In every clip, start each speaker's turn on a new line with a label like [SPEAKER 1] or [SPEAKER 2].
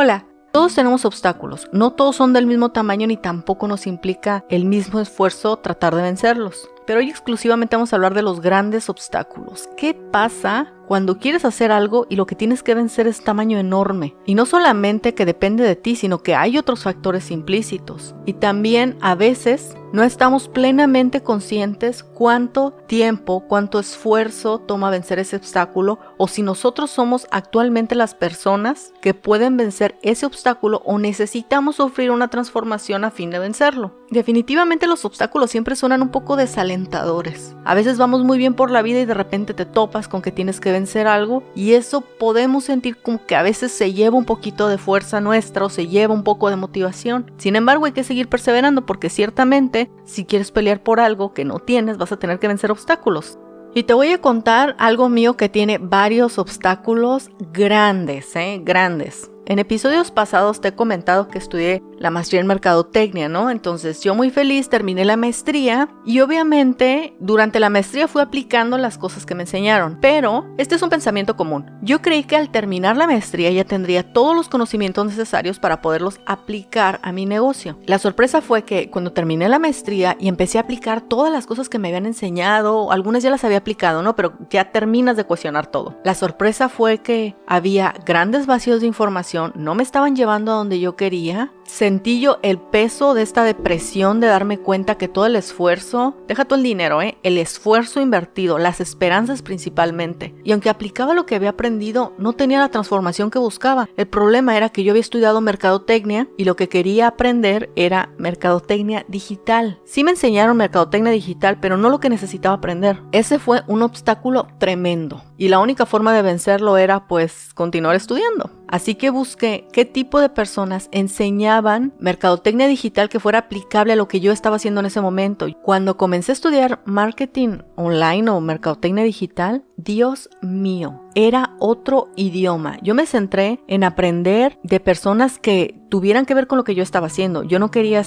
[SPEAKER 1] Hola, todos tenemos obstáculos, no todos son del mismo tamaño ni tampoco nos implica el mismo esfuerzo tratar de vencerlos. Pero hoy exclusivamente vamos a hablar de los grandes obstáculos. ¿Qué pasa cuando quieres hacer algo y lo que tienes que vencer es tamaño enorme? Y no solamente que depende de ti, sino que hay otros factores implícitos. Y también a veces no estamos plenamente conscientes cuánto tiempo, cuánto esfuerzo toma vencer ese obstáculo, o si nosotros somos actualmente las personas que pueden vencer ese obstáculo o necesitamos sufrir una transformación a fin de vencerlo. Definitivamente los obstáculos siempre suenan un poco desalentadores. A veces vamos muy bien por la vida y de repente te topas con que tienes que vencer algo, y eso podemos sentir como que a veces se lleva un poquito de fuerza nuestra o se lleva un poco de motivación. Sin embargo, hay que seguir perseverando porque ciertamente si quieres pelear por algo que no tienes, vas a tener que vencer obstáculos. Y te voy a contar algo mío que tiene varios obstáculos grandes. En episodios pasados te he comentado que estudié la maestría en mercadotecnia, ¿no? Entonces yo muy feliz terminé la maestría y obviamente durante la maestría fui aplicando las cosas que me enseñaron. Pero este es un pensamiento común. Yo creí que al terminar la maestría ya tendría todos los conocimientos necesarios para poderlos aplicar a mi negocio. La sorpresa fue que cuando terminé la maestría y empecé a aplicar todas las cosas que me habían enseñado, algunas ya las había aplicado, ¿no? Pero ya terminas de cuestionar todo. La sorpresa fue que había grandes vacíos de información, no me estaban llevando a donde yo quería. Sentí yo el peso de esta depresión de darme cuenta que todo el esfuerzo, deja todo el dinero, el esfuerzo invertido, las esperanzas principalmente. Y aunque aplicaba lo que había aprendido, no tenía la transformación que buscaba. El problema era que yo había estudiado mercadotecnia y lo que quería aprender era mercadotecnia digital. Sí me enseñaron mercadotecnia digital, pero no lo que necesitaba aprender. Ese fue un obstáculo tremendo. Y la única forma de vencerlo era pues continuar estudiando. Así que busqué qué tipo de personas enseñaban mercadotecnia digital que fuera aplicable a lo que yo estaba haciendo en ese momento. Cuando comencé a estudiar marketing online o mercadotecnia digital, Dios mío, era otro idioma. Yo me centré en aprender de personas que tuvieran que ver con lo que yo estaba haciendo. Yo no quería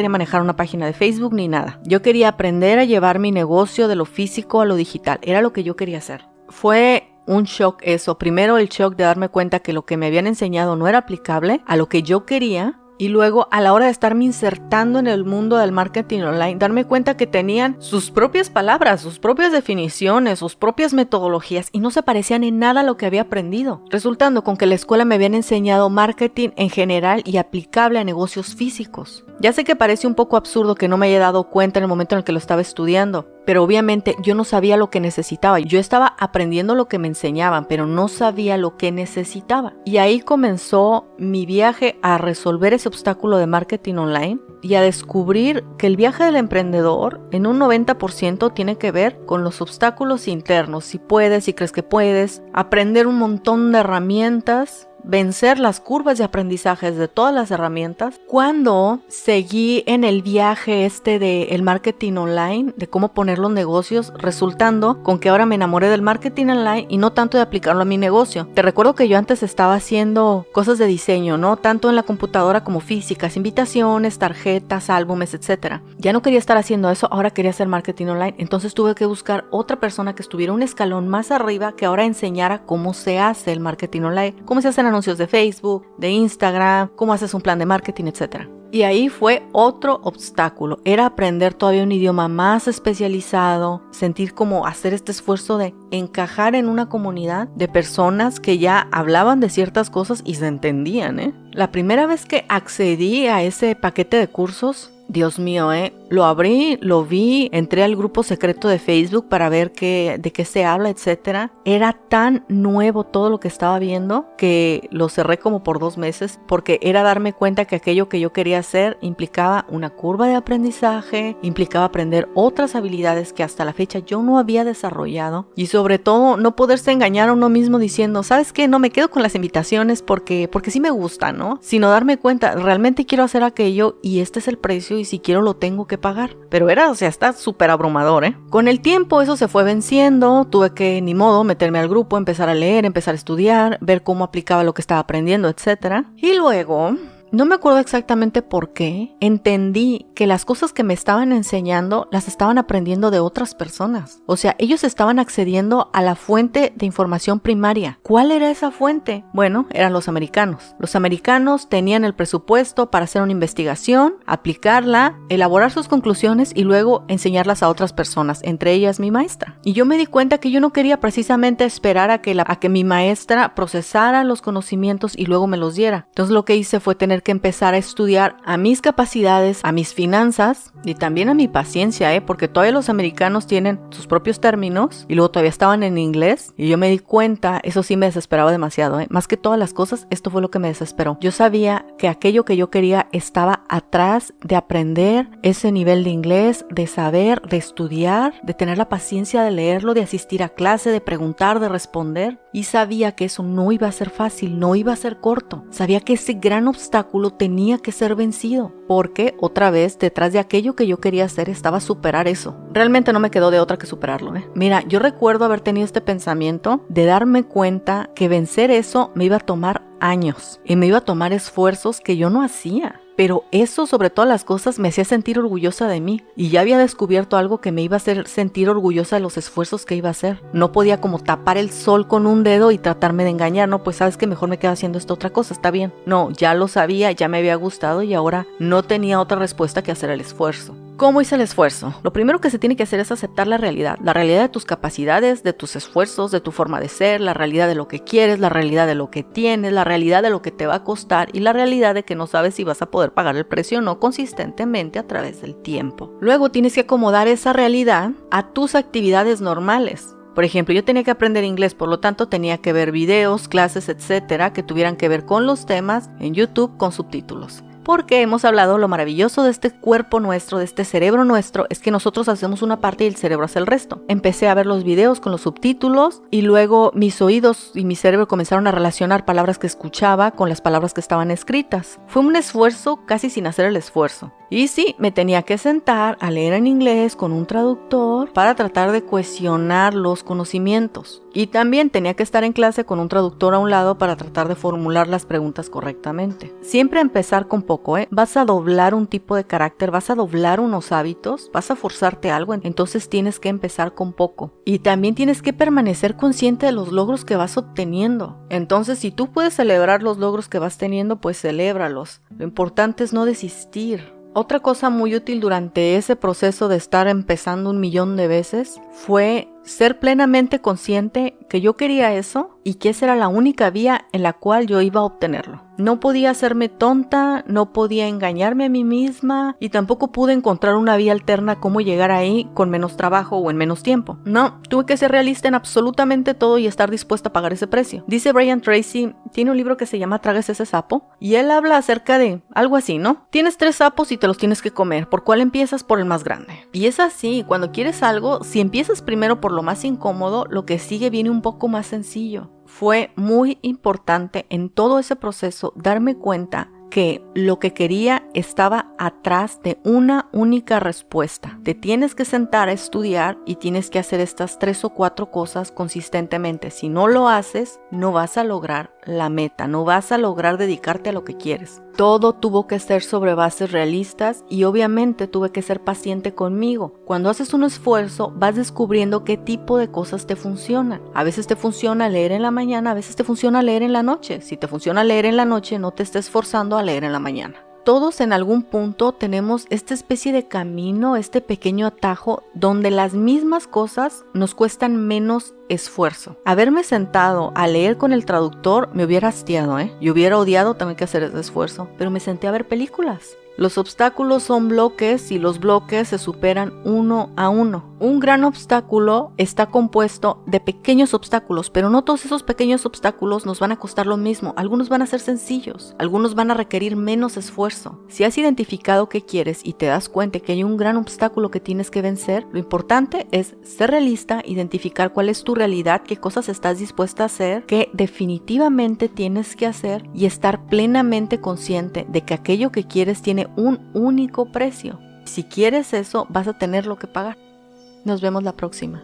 [SPEAKER 1] manejar una página de Facebook ni nada. Yo quería aprender a llevar mi negocio de lo físico a lo digital. Era lo que yo quería hacer. Fue un shock eso. Primero el shock de darme cuenta que lo que me habían enseñado no era aplicable a lo que yo quería. Y luego a la hora de estarme insertando en el mundo del marketing online, darme cuenta que tenían sus propias palabras, sus propias definiciones, sus propias metodologías y no se parecían en nada a lo que había aprendido. Resultando con que la escuela me habían enseñado marketing en general y aplicable a negocios físicos. Ya sé que parece un poco absurdo que no me haya dado cuenta en el momento en el que lo estaba estudiando, pero obviamente yo no sabía lo que necesitaba. Yo estaba aprendiendo lo que me enseñaban, pero no sabía lo que necesitaba. Y ahí comenzó mi viaje a resolver ese obstáculo de marketing online y a descubrir que el viaje del emprendedor en un 90% tiene que ver con los obstáculos internos. Si puedes, si crees que puedes, aprender un montón de herramientas, vencer las curvas de aprendizajes de todas las herramientas. Cuando seguí en el viaje de el marketing online, de cómo poner los negocios, resultando con que ahora me enamoré del marketing online y no tanto de aplicarlo a mi negocio. Te recuerdo que yo antes estaba haciendo cosas de diseño, ¿no? Tanto en la computadora como físicas, invitaciones, tarjetas, álbumes, etc. Ya no quería estar haciendo eso, ahora quería hacer marketing online. Entonces tuve que buscar otra persona que estuviera un escalón más arriba que ahora enseñara cómo se hace el marketing online, cómo se hacen anuncios de Facebook, de Instagram, cómo haces un plan de marketing, etc. Y ahí fue otro obstáculo. Era aprender todavía un idioma más especializado, sentir como hacer este esfuerzo de encajar en una comunidad de personas que ya hablaban de ciertas cosas y se entendían, La primera vez que accedí a ese paquete de cursos, Dios mío, lo abrí, lo vi, entré al grupo secreto de Facebook para ver de qué se habla, etc. Era tan nuevo todo lo que estaba viendo que lo cerré como por 2 meses porque era darme cuenta que aquello que yo quería hacer implicaba una curva de aprendizaje, implicaba aprender otras habilidades que hasta la fecha yo no había desarrollado y sobre todo no poderse engañar a uno mismo diciendo, ¿sabes qué? No me quedo con las invitaciones porque sí me gusta, ¿no? Sino darme cuenta, realmente quiero hacer aquello y este es el precio y si quiero lo tengo que pagar. Pero está súper abrumador, Con el tiempo eso se fue venciendo, tuve que, ni modo, meterme al grupo, empezar a leer, empezar a estudiar, ver cómo aplicaba lo que estaba aprendiendo, etc. Y luego No me acuerdo exactamente por qué, entendí que las cosas que me estaban enseñando las estaban aprendiendo de otras personas. O sea, ellos estaban accediendo a la fuente de información primaria. ¿Cuál era esa fuente? Bueno, eran los americanos. Los americanos tenían el presupuesto para hacer una investigación, aplicarla, elaborar sus conclusiones y luego enseñarlas a otras personas, entre ellas mi maestra. Y yo me di cuenta que yo no quería precisamente esperar a que mi maestra procesara los conocimientos y luego me los diera. Entonces lo que hice fue tener que empezar a estudiar a mis capacidades, a mis finanzas y también a mi paciencia, porque todavía los americanos tienen sus propios términos y luego todavía estaban en inglés y yo me di cuenta, eso sí me desesperaba demasiado, más que todas las cosas, esto fue lo que me desesperó. Yo sabía que aquello que yo quería estaba atrás de aprender ese nivel de inglés, de saber, de estudiar, de tener la paciencia de leerlo, de asistir a clase, de preguntar, de responder, y sabía que eso no iba a ser fácil, no iba a ser corto. Sabía que ese gran obstáculo tenía que ser vencido, porque otra vez detrás de aquello que yo quería hacer estaba superar eso. Realmente no me quedó de otra que superarlo. Mira, yo recuerdo haber tenido este pensamiento de darme cuenta que vencer eso me iba a tomar años y me iba a tomar esfuerzos que yo no hacía. Pero eso, sobre todas las cosas, me hacía sentir orgullosa de mí. Y ya había descubierto algo que me iba a hacer sentir orgullosa de los esfuerzos que iba a hacer. No podía como tapar el sol con un dedo y tratarme de engañar. No, pues sabes que mejor me quedo haciendo esta otra cosa, está bien. No, ya lo sabía, ya me había gustado y ahora no tenía otra respuesta que hacer el esfuerzo. ¿Cómo hice el esfuerzo? Lo primero que se tiene que hacer es aceptar la realidad de tus capacidades, de tus esfuerzos, de tu forma de ser, la realidad de lo que quieres, la realidad de lo que tienes, la realidad de lo que te va a costar y la realidad de que no sabes si vas a poder pagar el precio o no consistentemente a través del tiempo. Luego tienes que acomodar esa realidad a tus actividades normales. Por ejemplo, yo tenía que aprender inglés, por lo tanto tenía que ver videos, clases, etcétera, que tuvieran que ver con los temas en YouTube con subtítulos. Porque hemos hablado, lo maravilloso de este cuerpo nuestro, de este cerebro nuestro, es que nosotros hacemos una parte y el cerebro hace el resto. Empecé a ver los videos con los subtítulos y luego mis oídos y mi cerebro comenzaron a relacionar palabras que escuchaba con las palabras que estaban escritas. Fue un esfuerzo casi sin hacer el esfuerzo. Y sí, me tenía que sentar a leer en inglés con un traductor para tratar de cohesionar los conocimientos. Y también tenía que estar en clase con un traductor a un lado para tratar de formular las preguntas correctamente. Siempre empezar con poco, Vas a doblar un tipo de carácter, vas a doblar unos hábitos, vas a forzarte algo, entonces tienes que empezar con poco. Y también tienes que permanecer consciente de los logros que vas obteniendo. Entonces, si tú puedes celebrar los logros que vas teniendo, pues celébralos. Lo importante es no desistir. Otra cosa muy útil durante ese proceso de estar empezando 1,000,000 de veces fue ser plenamente consciente que yo quería eso y que esa era la única vía en la cual yo iba a obtenerlo. No podía hacerme tonta, no podía engañarme a mí misma y tampoco pude encontrar una vía alterna cómo llegar ahí con menos trabajo o en menos tiempo. No, tuve que ser realista en absolutamente todo y estar dispuesta a pagar ese precio. Dice Brian Tracy, tiene un libro que se llama Tragues ese sapo y él habla acerca de algo así, ¿no? Tienes 3 sapos y te los tienes que comer. ¿Por cuál empiezas? Por el más grande. Y es así, cuando quieres algo, si empiezas primero por lo más incómodo, lo que sigue viene un poco más sencillo. Fue muy importante en todo ese proceso darme cuenta que lo que quería estaba atrás de una única respuesta. Te tienes que sentar a estudiar y tienes que hacer estas 3 o 4 cosas consistentemente. Si no lo haces, no vas a lograr la meta, no vas a lograr dedicarte a lo que quieres. Todo tuvo que ser sobre bases realistas y obviamente tuve que ser paciente conmigo. Cuando haces un esfuerzo, vas descubriendo qué tipo de cosas te funcionan. A veces te funciona leer en la mañana, a veces te funciona leer en la noche. Si te funciona leer en la noche, no te estés forzando a leer en la mañana. Todos en algún punto tenemos esta especie de camino, este pequeño atajo donde las mismas cosas nos cuestan menos esfuerzo. Haberme sentado a leer con el traductor me hubiera hastiado, Yo hubiera odiado también que hacer ese esfuerzo, pero me senté a ver películas. Los obstáculos son bloques y los bloques se superan uno a uno. Un gran obstáculo está compuesto de pequeños obstáculos, pero no todos esos pequeños obstáculos nos van a costar lo mismo. Algunos van a ser sencillos, algunos van a requerir menos esfuerzo. Si has identificado qué quieres y te das cuenta que hay un gran obstáculo que tienes que vencer, lo importante es ser realista, identificar cuál es tu realidad, qué cosas estás dispuesta a hacer, qué definitivamente tienes que hacer y estar plenamente consciente de que aquello que quieres tiene un único precio. Si quieres eso, vas a tenerlo que pagar. Nos vemos la próxima.